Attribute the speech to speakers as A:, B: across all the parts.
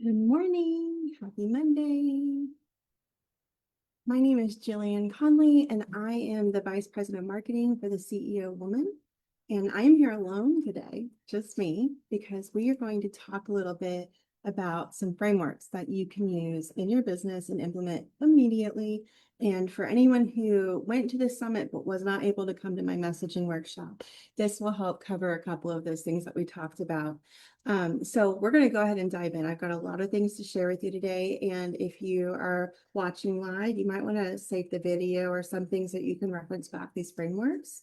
A: Good morning. Happy Monday. My name is Jillian Conley, and I am the Vice President of Marketing for the CEO Woman. And I am here alone today, just me, because we are going to talk a little bit about some frameworks that you can use in your business and implement immediately. And for anyone who went to the summit but was not able to come to my messaging workshop, this will help cover a couple of those things that we talked about. So we're going to go ahead and dive in. I've got a lot of things to share with you today. And if you are watching live, you might want to save the video or some things that you can reference back these frameworks.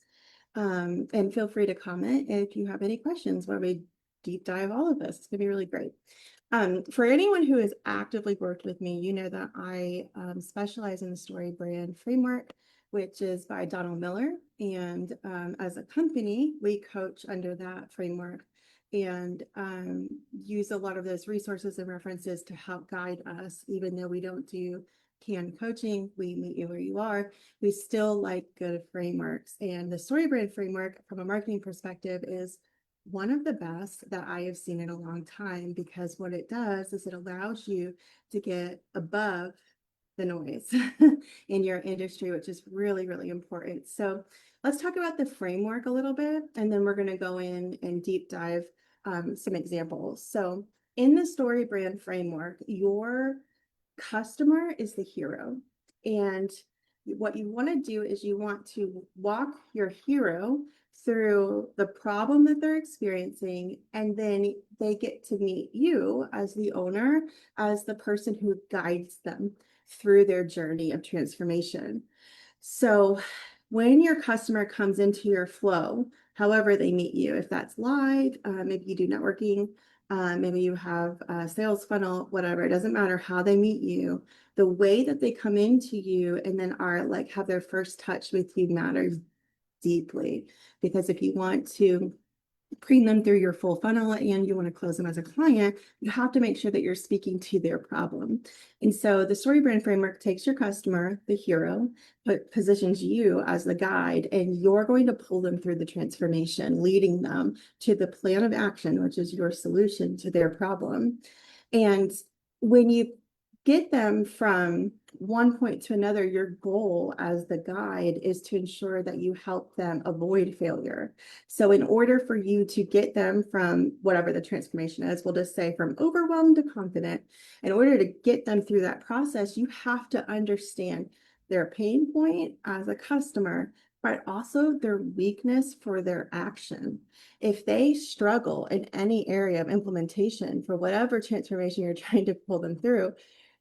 A: And feel free to comment if you have any questions where we deep dive all of this. It's going to be really great. For anyone who has actively worked with me, you know that I specialize in the story brand framework, which is by Donald Miller. And as a company, we coach under that framework and use a lot of those resources and references to help guide us, even though we don't do canned coaching, we meet you where you are. We still like good frameworks. And the story brand framework from a marketing perspective is one of the best that I have seen in a long time, because what it does is it allows you to get above the noise in your industry, which is really, really important. So let's talk about the framework a little bit, and then we're going to go in and deep dive some examples. So in the story brand framework, your customer is the hero. And what you want to do is you want to walk your hero through the problem that they're experiencing, and then they get to meet you as the owner, as the person who guides them through their journey of transformation. So when your customer comes into your flow, however they meet you, if that's live, maybe you do networking, maybe you have a sales funnel, whatever, it doesn't matter how they meet you. The way that they come into you and then are like have their first touch with you matters deeply, because if you want to bring them through your full funnel and you want to close them as a client, you have to make sure that you're speaking to their problem. And so the story brand framework takes your customer, the hero, but positions you as the guide, and you're going to pull them through the transformation, leading them to the plan of action, which is your solution to their problem. And when you get them from one point to another, your goal as the guide is to ensure that you help them avoid failure. So in order for you to get them from whatever the transformation is, we'll just say from overwhelmed to confident, in order to get them through that process, you have to understand their pain point as a customer, but also their weakness for their action. If they struggle in any area of implementation for whatever transformation you're trying to pull them through,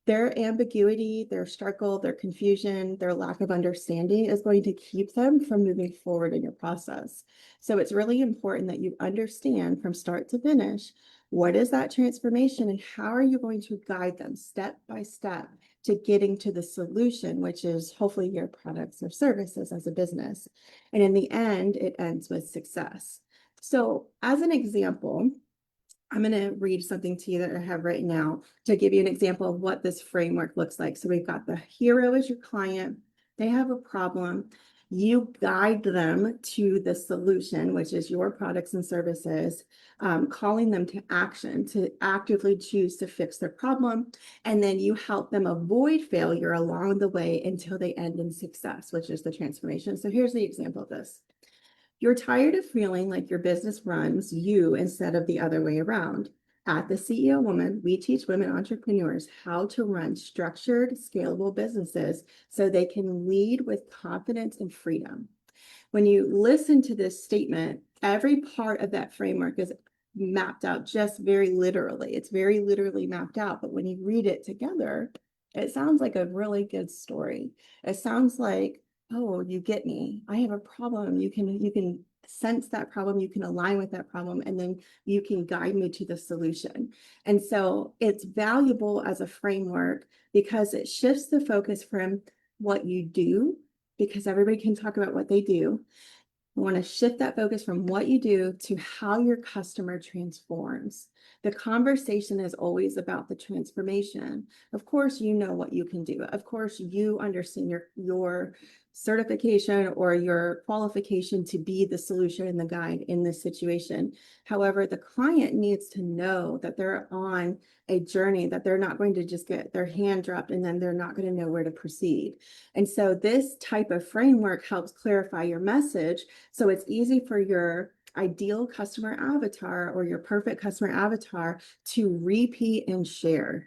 A: their ambiguity, their struggle, their confusion, their lack of understanding is going to keep them from moving forward in your process. So it's really important that you understand from start to finish, what is that transformation and how are you going to guide them step by step to getting to the solution, which is hopefully your products or services as a business. And in the end, it ends with success. So as an example, I'm going to read something to you that I have right now to give you an example of what this framework looks like. So we've got the hero as your client. They have a problem. You guide them to the solution, which is your products and services, calling them to action, to actively choose to fix their problem. And then you help them avoid failure along the way until they end in success, which is the transformation. So here's the example of this. You're tired of feeling like your business runs you instead of the other way around. At the CEO Woman, we teach women entrepreneurs how to run structured, scalable businesses so they can lead with confidence and freedom. When you listen to this statement, every part of that framework is mapped out just very literally. It's very literally mapped out, but when you read it together, it sounds like a really good story. It sounds like, oh, you get me. I have a problem. You can sense that problem, you can align with that problem, and then you can guide me to the solution. And so it's valuable as a framework because it shifts the focus from what you do, because everybody can talk about what they do. We want to shift that focus from what you do to how your customer transforms. The conversation is always about the transformation. Of course, you know what you can do. Of course, you understand your certification or your qualification to be the solution and the guide in this situation. However, the client needs to know that they're on a journey, that they're not going to just get their hand dropped and then they're not going to know where to proceed. And so this type of framework helps clarify your message. So it's easy for your ideal customer avatar or your perfect customer avatar to repeat and share.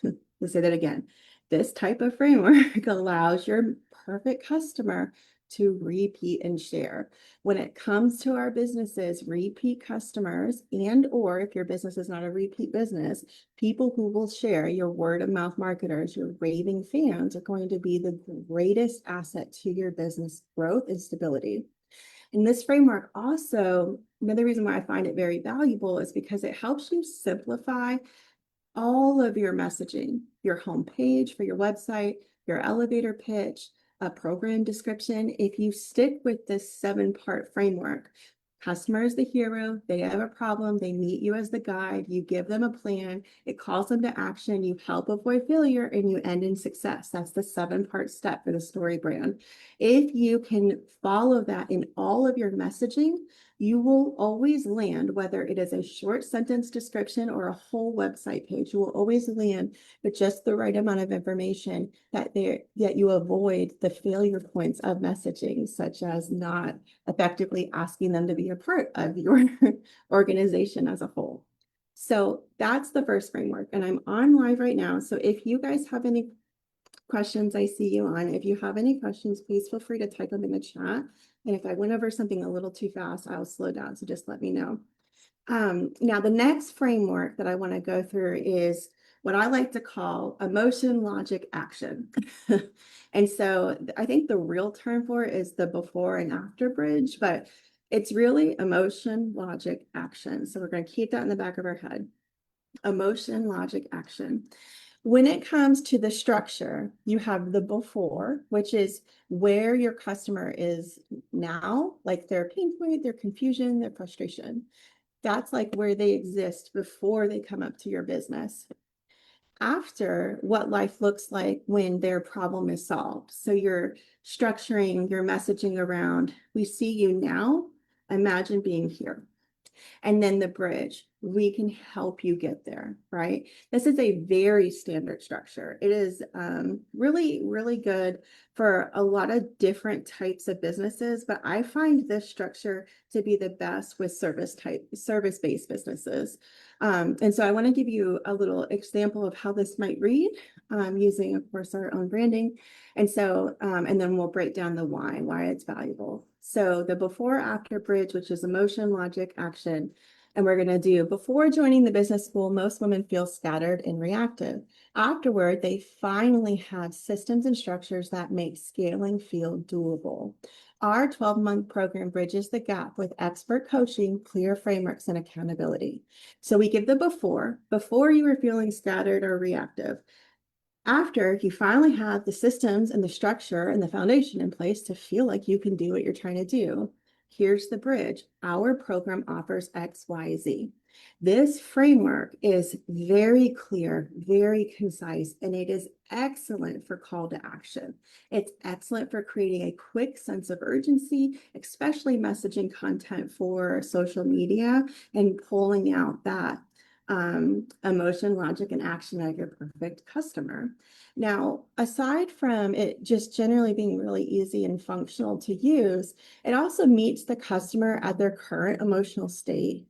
A: Let's say that again. This type of framework allows your perfect customer to repeat and share. When it comes to our businesses, repeat customers or if your business is not a repeat business, people who will share, your word of mouth marketers, your raving fans are going to be the greatest asset to your business growth and stability. And this framework also, another reason why I find it very valuable is because it helps you simplify all of your messaging, your homepage for your website, your elevator pitch, a program description. If you stick with this 7-part framework, customer is the hero, they have a problem, they meet you as the guide, you give them a plan, it calls them to action, you help avoid failure, and you end in success. That's the 7-part step for the story brand. If you can follow that in all of your messaging, you will always land, whether it is a short sentence description or a whole website page, you will always land with just the right amount of information that you avoid the failure points of messaging, such as not effectively asking them to be a part of your organization as a whole. So that's the first framework, and I'm on live right now. So if you guys have any questions, I see you on. If you have any questions, please feel free to type them in the chat. And if I went over something a little too fast, I'll slow down. So just let me know. Now, the next framework that I want to go through is what I like to call emotion, logic, action. And so I think the real term for it is the before and after bridge, but it's really emotion, logic, action. So we're going to keep that in the back of our head. Emotion, logic, action. When it comes to the structure, you have the before, which is where your customer is now, like their pain point, their confusion, their frustration. That's like where they exist before they come up to your business. After, what life looks like when their problem is solved. So you're structuring your messaging around, we see you now, imagine being here. And then the bridge, we can help you get there, right? This is a very standard structure. It is really, really good for a lot of different types of businesses, but I find this structure to be the best with service-based businesses. And so I want to give you a little example of how this might read using, of course, our own branding. And so, and then we'll break down the why it's valuable. So the before after bridge, which is emotion, logic, action. And we're going to do before joining the business school, most women feel scattered and reactive. Afterward, they finally have systems and structures that make scaling feel doable. Our 12-month program bridges the gap with expert coaching, clear frameworks, and accountability. So we give the before you were feeling scattered or reactive. After you finally have the systems and the structure and the foundation in place to feel like you can do what you're trying to do, here's the bridge. Our program offers XYZ. This framework is very clear, very concise, and it is excellent for call to action. It's excellent for creating a quick sense of urgency, especially messaging content for social media and pulling out that emotion, logic, and action of your perfect customer. Now, aside from it just generally being really easy and functional to use, it also meets the customer at their current emotional state.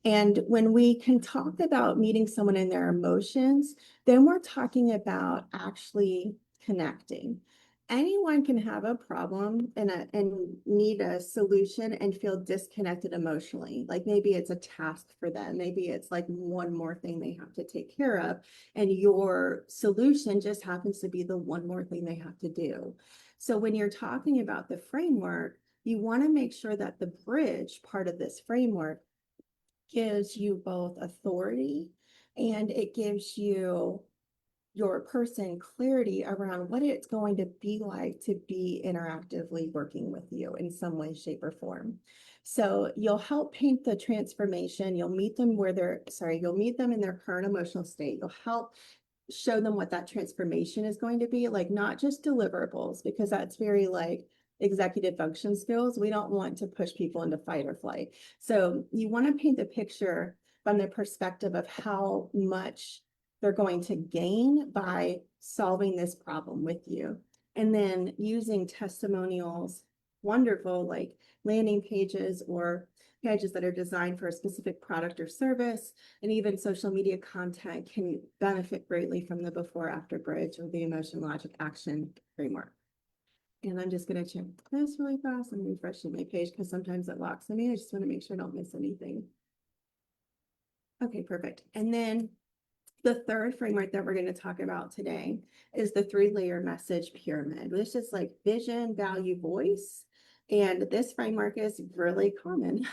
A: And when we can talk about meeting someone in their emotions, then we're talking about actually connecting. Anyone can have a problem and need a solution and feel disconnected emotionally. Like maybe it's a task for them. Maybe it's like one more thing they have to take care of. And your solution just happens to be the one more thing they have to do. So when you're talking about the framework, you want to make sure that the bridge part of this framework gives you both authority and it gives you your person clarity around what it's going to be like to be interactively working with you in some way, shape, or form. So you'll help paint the transformation. You'll meet them you'll meet them in their current emotional state. You'll help show them what that transformation is going to be, like not just deliverables, because that's very like executive function skills. We don't want to push people into fight or flight. So you want to paint the picture from the perspective of how much they're going to gain by solving this problem with you. And then using testimonials, wonderful like landing pages or pages that are designed for a specific product or service, and even social media content can benefit greatly from the before after bridge or the emotion logic action framework. And I'm just going to check this really fast. I'm refreshing my page because sometimes it locks me. I just want to make sure I don't miss anything. Okay, perfect. And then the third framework that we're going to talk about today is the 3-layer message pyramid, which is like vision, value, voice. And this framework is really common.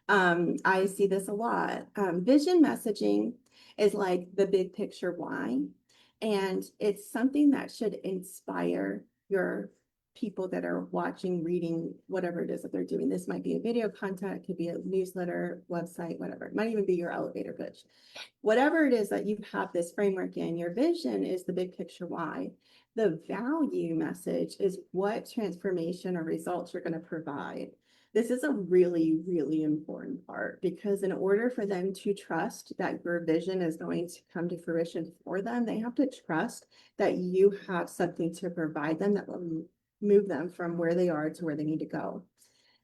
A: I see this a lot. Vision messaging is like the big picture why, and it's something that should inspire your people that are watching, reading, whatever it is that they're doing. This might be a video content, it could be a newsletter, website, whatever. It might even be your elevator pitch. Whatever it is that you have this framework in, your vision is the big picture why. The value message is what transformation or results you're going to provide. This is a really, really important part, because in order for them to trust that your vision is going to come to fruition for them, they have to trust that you have something to provide them that will move them from where they are to where they need to go.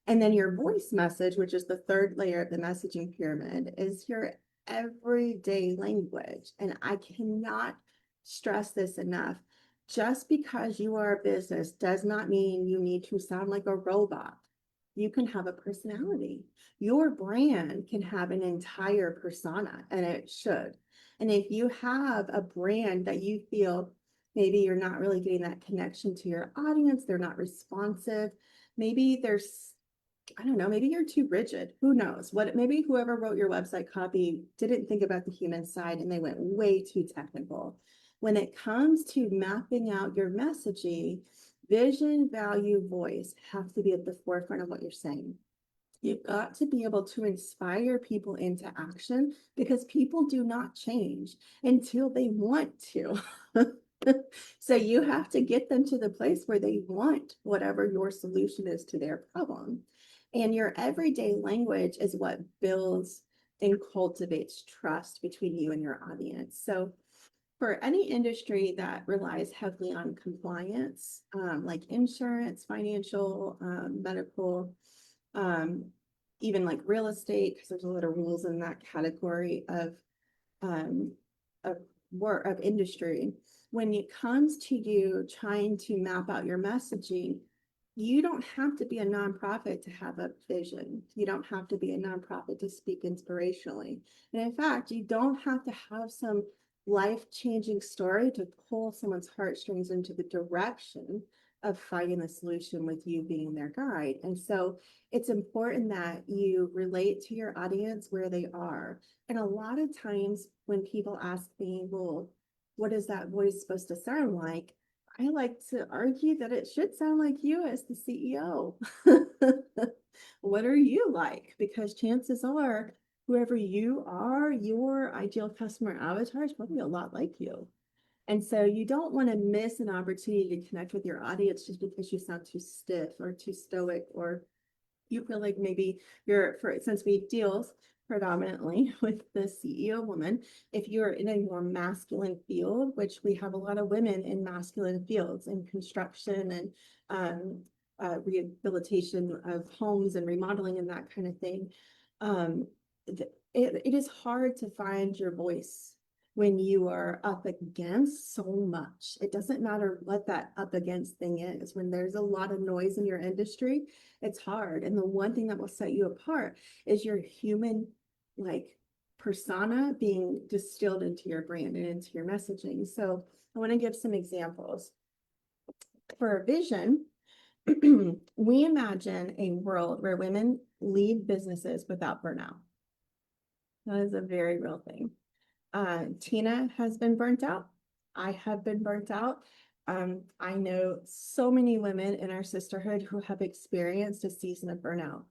A: And then your voice message, which is the third layer of the messaging pyramid, is your everyday language. And I cannot stress this enough. Just because you are a business does not mean you need to sound like a robot. You can have a personality. Your brand can have an entire persona, and it should. And if you have a brand that you feel maybe you're not really getting that connection to your audience, they're not responsive, maybe there's, I don't know, maybe you're too rigid. Who knows? What, maybe whoever wrote your website copy didn't think about the human side and they went way too technical. When it comes to mapping out your messaging, vision, value, voice have to be at the forefront of what you're saying. You've got to be able to inspire people into action, because people do not change until they want to. So you have to get them to the place where they want whatever your solution is to their problem. And your everyday language is what builds and cultivates trust between you and your audience. So for any industry that relies heavily on compliance, like insurance, financial, medical, um, even like real estate, because there's a lot of rules in that category um, of work, of industry. When it comes to you trying to map out your messaging, you don't have to be a nonprofit to have a vision. You don't have to be a nonprofit to speak inspirationally. And in fact, you don't have to have some life-changing story to pull someone's heartstrings into the direction of finding a solution with you being their guide. And so it's important that you relate to your audience where they are. And a lot of times when people ask me, well, what is that voice supposed to sound like? I like to argue that it should sound like you as the CEO. What are you like? Because chances are, whoever you are, your ideal customer avatar is probably a lot like you. And so you don't want to miss an opportunity to connect with your audience just because you sound too stiff or too stoic, or you feel like maybe you're, for since we deal predominantly with the CEO woman, if you're in a more masculine field, which we have a lot of women in masculine fields in construction and rehabilitation of homes and remodeling and that kind of thing, um, it is hard to find your voice when you are up against so much. It doesn't matter what that up against thing is. When there's a lot of noise in your industry, it's hard. And the one thing that will set you apart is your human like persona being distilled into your brand and into your messaging. So I want to give some examples. For a vision, we imagine a world where women lead businesses without burnout. That is a very real thing. Tina has been burnt out. I have been burnt out. I know so many women in our sisterhood who have experienced a season of burnout.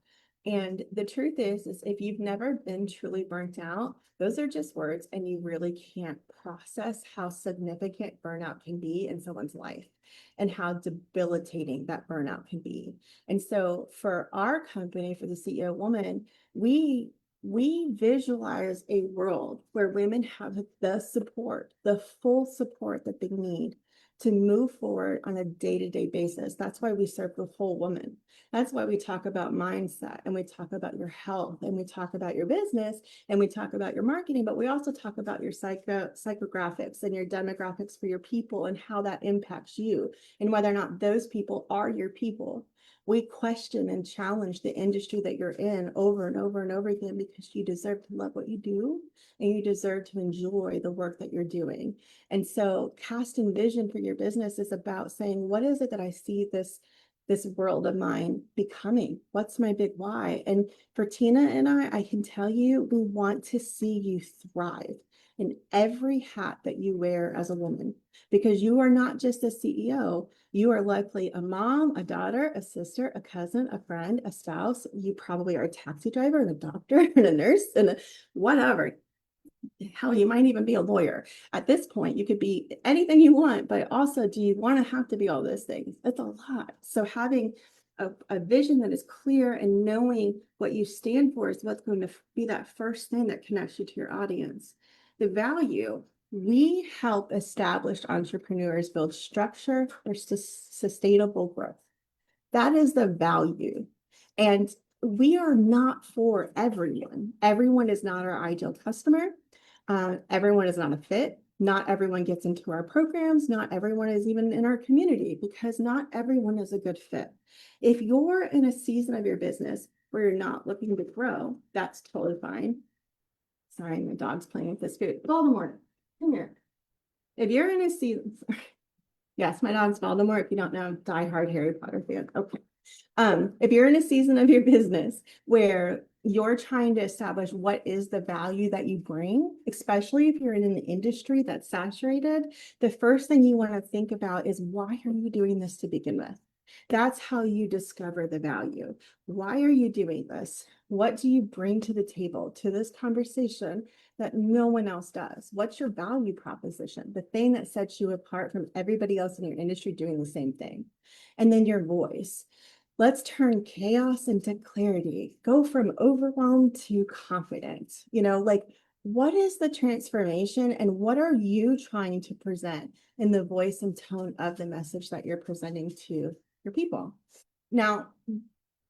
A: And the truth is if you've never been truly burnt out, those are just words, and you really can't process how significant burnout can be in someone's life and how debilitating that burnout can be. And so for our company, for the CEO Woman, we we visualize a world where women have the support, the full support that they need to move forward on a day-to-day basis. That's why we serve the whole woman. That's why we talk about mindset, and we talk about your health, and we talk about your business, and we talk about your marketing, but we also talk about your psychographics and your demographics for your people and how that impacts you and whether or not those people are your people. We question and challenge the industry that you're in over and over and over again, because you deserve to love what you do and you deserve to enjoy the work that you're doing. And so casting vision for your business is about saying, what is it that I see this world of mine becoming? What's my big why? And for Tina and I can tell you, we want to see you thrive in every hat that you wear as a woman, because you are not just a CEO. You are likely a mom, a daughter, a sister, a cousin, a friend, a spouse. You probably are a taxi driver and a doctor and a nurse and whatever. Hell, you might even be a lawyer. At this point, you could be anything you want, but also, do you want to have to be all those things? That's a lot. So having a vision that is clear and knowing what you stand for is what's going to be that first thing that connects you to your audience. The value, we help established entrepreneurs build structure for sustainable growth. That is the value. And we are not for everyone. Everyone is not our ideal customer. Everyone is not a fit. Not everyone gets into our programs. Not everyone is even in our community, because not everyone is a good fit. If you're in a season of your business where you're not looking to grow, that's totally fine. Sorry, my dog's playing with this food. Voldemort, come here. If you're in a season, yes, my dog's Voldemort. If you don't know, diehard Harry Potter fan. Okay. If you're in a season of your business where you're trying to establish what is the value that you bring, especially if you're in an industry that's saturated, the first thing you want to think about is, why are you doing this to begin with? That's how you discover the value. Why are you doing this? What do you bring to the table, to this conversation, that no one else does? What's your value proposition? The thing that sets you apart from everybody else in your industry doing the same thing. And then your voice. Let's turn chaos into clarity. Go from overwhelm to confidence. Like, what is the transformation, and what are you trying to present in the voice and tone of the message that you're presenting to your people? Now,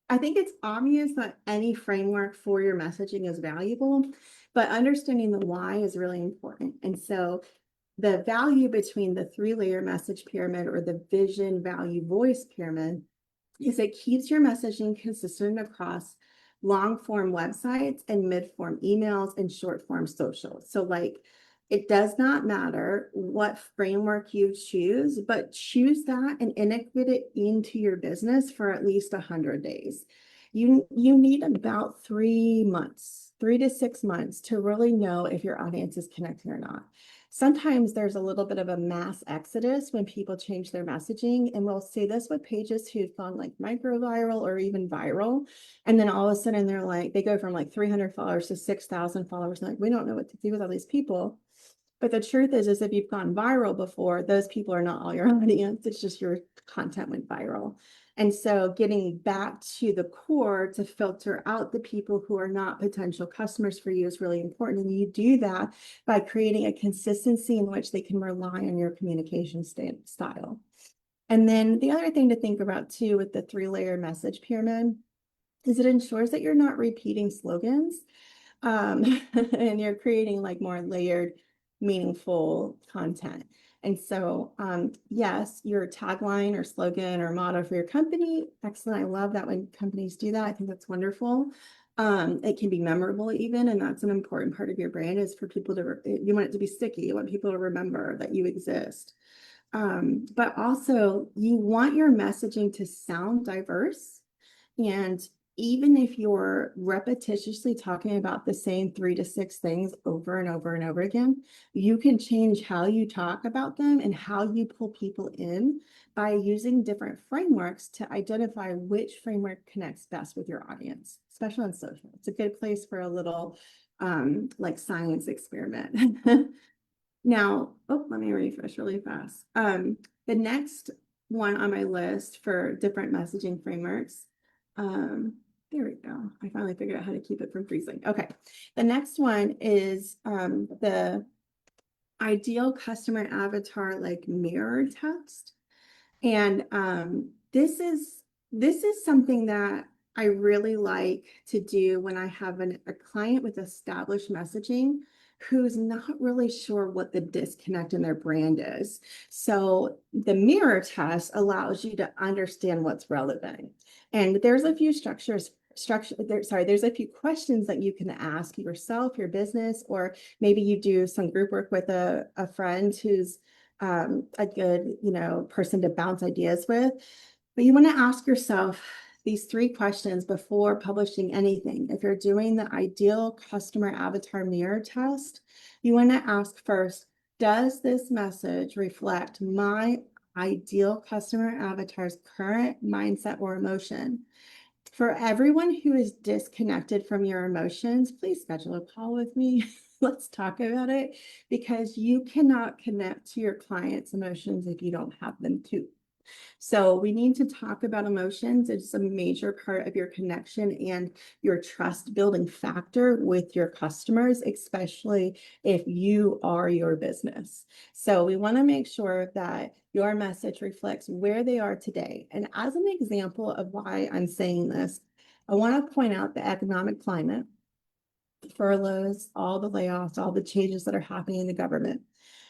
A: I think it's obvious that any framework for your messaging is valuable, but understanding the why is really important. And so the value between the 3-layer message pyramid, or the vision, value, voice pyramid, is it keeps your messaging consistent across long form websites and mid form emails and short form socials. So like, it does not matter what framework you choose, but choose that and integrate it into your business for at least 100 days. You need about 3 months, 3 to 6 months, to really know if your audience is connecting or not. Sometimes there's a little bit of a mass exodus when people change their messaging, and we'll see this with pages who've gone like micro viral or even viral. And then all of a sudden they go from like 300 followers to 6,000 followers. And like, we don't know what to do with all these people. But the truth is if you've gone viral before, those people are not all your audience. It's just your content went viral. And so getting back to the core to filter out the people who are not potential customers for you is really important. And you do that by creating a consistency in which they can rely on your communication style. And then the other thing to think about too with the 3-layer message pyramid is it ensures that you're not repeating slogans, and you're creating like more layered, meaningful content. And so, yes, your tagline or slogan or motto for your company, excellent. I love that when companies do that. I think that's wonderful. It can be memorable even, and that's an important part of your brand, is for people to, you want it to be sticky. You want people to remember that you exist. But also you want your messaging to sound diverse and even if you're repetitiously talking about the same 3 to 6 things over and over and over again, you can change how you talk about them and how you pull people in by using different frameworks to identify which framework connects best with your audience, especially on social. It's a good place for a little like science experiment. Now, oh, let me refresh really fast. The next one on my list for different messaging frameworks, there we go. I finally figured out how to keep it from freezing. Okay. The next one is the ideal customer avatar like mirror text. And this is something that I really like to do when I have a client with established messaging who's not really sure what the disconnect in their brand is. So the mirror test allows you to understand what's relevant. And there's a few there's a few questions that you can ask yourself, your business, or maybe you do some group work with a friend who's a good, person to bounce ideas with. But you want to ask yourself these 3 questions before publishing anything. If you're doing the ideal customer avatar mirror test, you want to ask first, does this message reflect my ideal customer avatar's current mindset or emotion? For everyone who is disconnected from your emotions, please schedule a call with me. Let's talk about it because you cannot connect to your client's emotions if you don't have them too. So we need to talk about emotions. It's a major part of your connection and your trust building factor with your customers, especially if you are your business. So we want to make sure that your message reflects where they are today. And as an example of why I'm saying this, I want to point out the economic climate, furloughs, all the layoffs, all the changes that are happening in the government.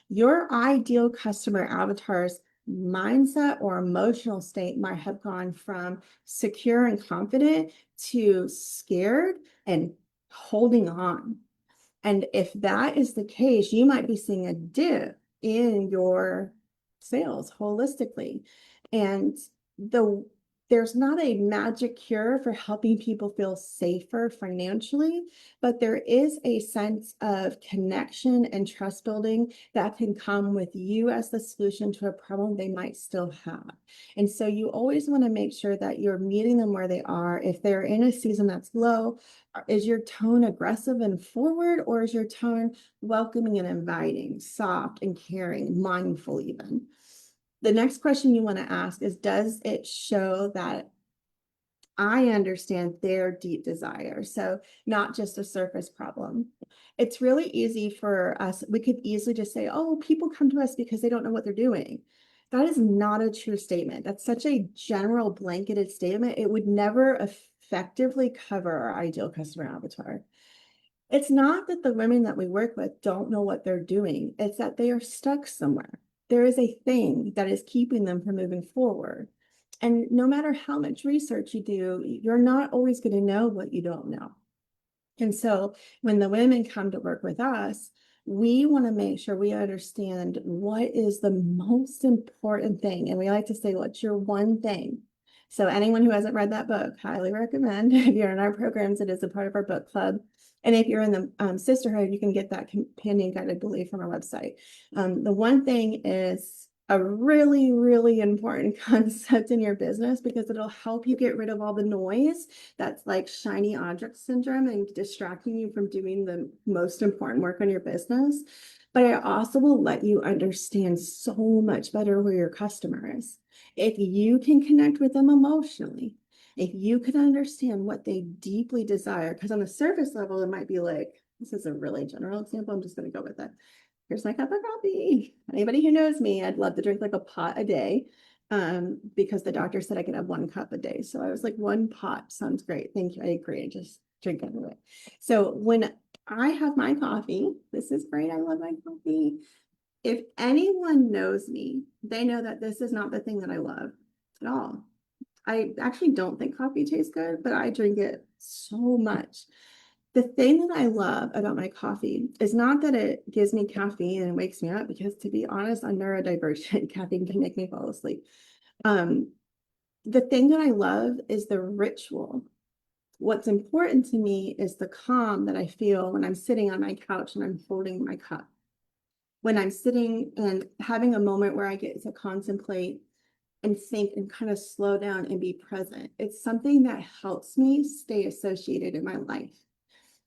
A: Your ideal customer avatar's mindset or emotional state might have gone from secure and confident to scared and holding on. And if that is the case, you might be seeing a dip in your sales holistically. And the there's not a magic cure for helping people feel safer financially, but there is a sense of connection and trust building that can come with you as the solution to a problem they might still have. And so you always want to make sure that you're meeting them where they are. If they're in a season that's low, is your tone aggressive and forward, or is your tone welcoming and inviting, soft and caring, mindful even? The next question you want to ask is, does it show that I understand their deep desire? So not just a surface problem. It's really easy for us. We could easily just say, oh, people come to us because they don't know what they're doing. That is not a true statement. That's such a general blanketed statement. It would never effectively cover our ideal customer avatar. It's not that the women that we work with don't know what they're doing. It's that they are stuck somewhere. There is a thing that is keeping them from moving forward. And no matter how much research you do, you're not always going to know what you don't know. And so when the women come to work with us, we want to make sure we understand what is the most important thing. And we like to say, what's your one thing? So anyone who hasn't read that book, highly recommend. If you're in our programs, it is a part of our book club. And if you're in the sisterhood, you can get that companion guide, I believe, from our website. The one thing is a really, really important concept in your business because it'll help you get rid of all the noise that's like shiny object syndrome and distracting you from doing the most important work on your business. But it also will let you understand so much better where your customer is. If you can connect with them emotionally, if you could understand what they deeply desire, because on the surface level, it might be like, this is a really general example. I'm just going to go with it. Here's my cup of coffee. Anybody who knows me, I'd love to drink like a pot a day because the doctor said I could have 1 cup a day. So I was like, 1 pot sounds great. Thank you. I agree. Just drink it away. So when I have my coffee, this is great. I love my coffee. If anyone knows me, they know that this is not the thing that I love at all. I actually don't think coffee tastes good, but I drink it so much. The thing that I love about my coffee is not that it gives me caffeine and wakes me up, because to be honest, I'm neurodivergent. Caffeine can make me fall asleep. The thing that I love is the ritual What's important to me is the calm that I feel when I'm sitting on my couch and I'm holding my cup. When I'm sitting and having a moment where I get to contemplate and think and kind of slow down and be present. It's something that helps me stay associated in my life.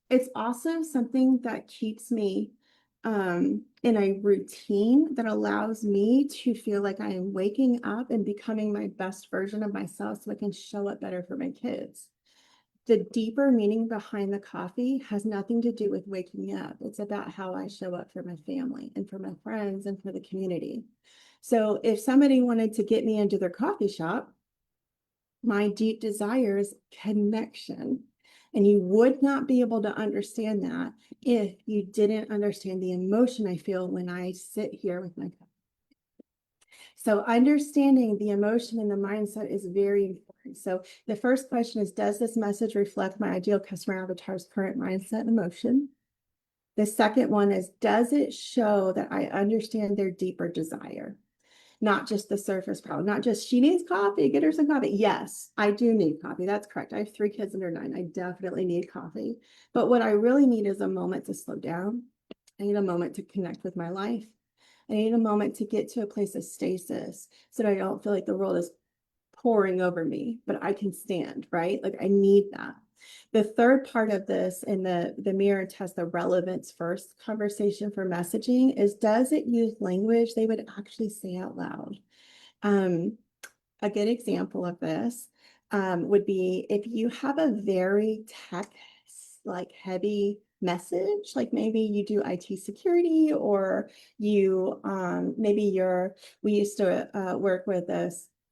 A: It's also something that keeps me in a routine that allows me to feel like I am waking up and becoming my best version of myself so I can show up better for my kids. The deeper meaning behind the coffee has nothing to do with waking up. It's about how I show up for my family and for my friends and for the community. So if somebody wanted to get me into their coffee shop, my deep desire is connection. And you would not be able to understand that if you didn't understand the emotion I feel when I sit here with my cup. So understanding the emotion and the mindset is very important. So the first question is, does this message reflect my ideal customer avatar's current mindset and emotion? The second one is, does it show that I understand their deeper desire? Not just the surface problem, not just she needs coffee, get her some coffee. Yes, I do need coffee. That's correct. I have 3 kids under 9. I definitely need coffee. But what I really need is a moment to slow down. I need a moment to connect with my life. I need a moment to get to a place of stasis so that I don't feel like the world is pouring over me, but I can stand, right? Like I need that. The third part of this in the mirror test, the relevance first conversation for messaging is, does it use language they would actually say out loud? Um, a good example of this would be if you have a very tech like heavy message, like maybe you do IT security, or you maybe we used to work with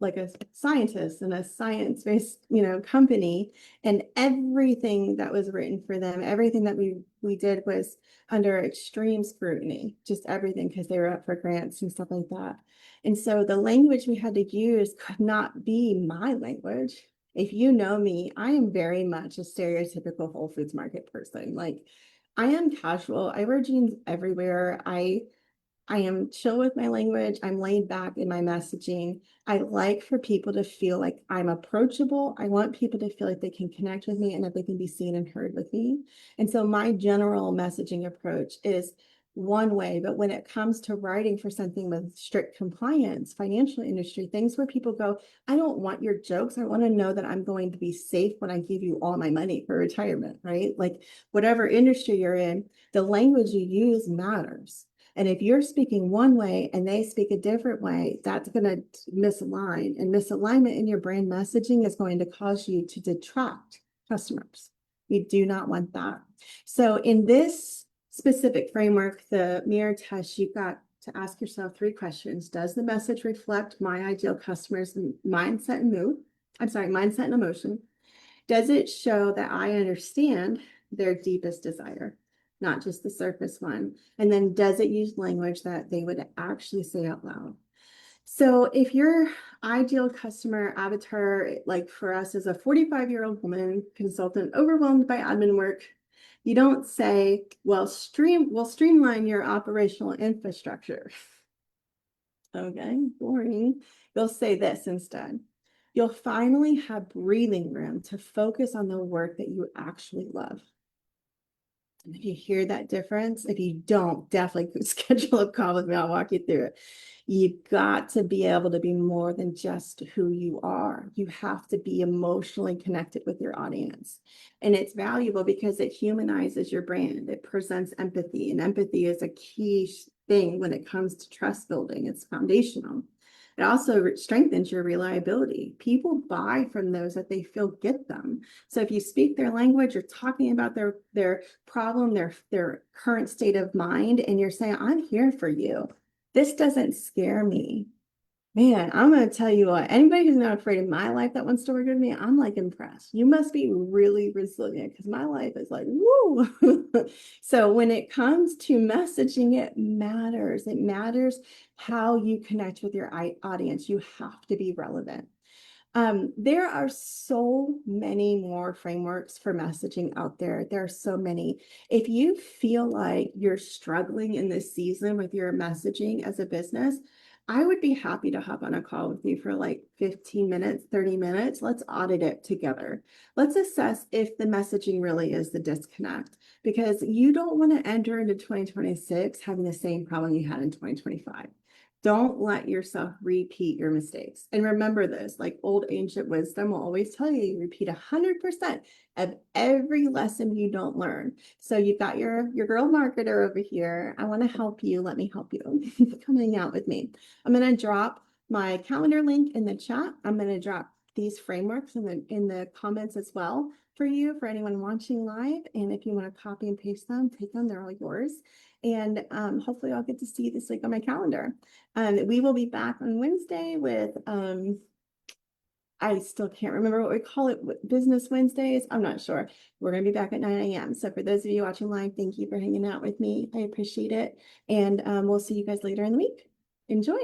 A: like a scientist in a science-based company, and everything that was written for them, everything that we did was under extreme scrutiny, just everything, because they were up for grants and stuff like that. And so the language we had to use could not be my language. If you know me, I am very much a stereotypical Whole Foods Market person. Like I am casual. I wear jeans everywhere. I am chill with my language. I'm laid back in my messaging. I like for people to feel like I'm approachable. I want people to feel like they can connect with me and that they can be seen and heard with me. And so my general messaging approach is one way, but when it comes to writing for something with strict compliance, financial industry, things where people go, I don't want your jokes. I want to know that I'm going to be safe when I give you all my money for retirement, right? Like whatever industry you're in, the language you use matters. And if you're speaking one way and they speak a different way, that's going to misalign. And misalignment in your brand messaging is going to cause you to detract customers. You do not want that. So in this specific framework, the mirror test, you've got to ask yourself 3 questions. Does the message reflect my ideal customer's mindset and mood? I'm sorry, mindset and emotion. Does it show that I understand their deepest desire, not just the surface one? And then does it use language that they would actually say out loud? So if your ideal customer avatar, like for us, is a 45-year-old woman consultant overwhelmed by admin work, you don't say, well, we'll streamline your operational infrastructure. Okay, boring. You'll say this instead. You'll finally have breathing room to focus on the work that you actually love. And if you hear that difference, if you don't, definitely schedule a call with me. I'll walk you through it. You've got to be able to be more than just who you are. You have to be emotionally connected with your audience. And it's valuable because it humanizes your brand. It presents empathy, and empathy is a key thing when it comes to trust building. It's foundational. It also strengthens your reliability. People buy from those that they feel get them. So if you speak their language, you're talking about their problem, their current state of mind, and you're saying, I'm here for you. This doesn't scare me. Man, I'm going to tell you what, anybody who's not afraid of my life that wants to work with me, I'm like impressed. You must be really resilient because my life is like, woo. So when it comes to messaging, it matters. It matters how you connect with your audience. You have to be relevant. There are so many more frameworks for messaging out there. There are so many. If you feel like you're struggling in this season with your messaging as a business, I would be happy to hop on a call with you for like 15 minutes, 30 minutes. Let's audit it together. Let's assess if the messaging really is the disconnect, because you don't want to enter into 2026 having the same problem you had in 2025. Don't let yourself repeat your mistakes. And remember this, like old ancient wisdom will always tell you, repeat 100% of every lesson you don't learn. So you've got your girl marketer over here. I want to help you. Let me help you. Come hang out with me. I'm going to drop my calendar link in the chat. I'm going to drop these frameworks in the comments as well for you, for anyone watching live. And if you want to copy and paste them, take them. They're all yours. And hopefully I'll get to see you this week on my calendar. We will be back on Wednesday with I still can't remember what we call it, Business Wednesdays. I'm not sure. We're going to be back at 9 a.m. So for those of you watching live, thank you for hanging out with me. I appreciate it. And we'll see you guys later in the week. Enjoy.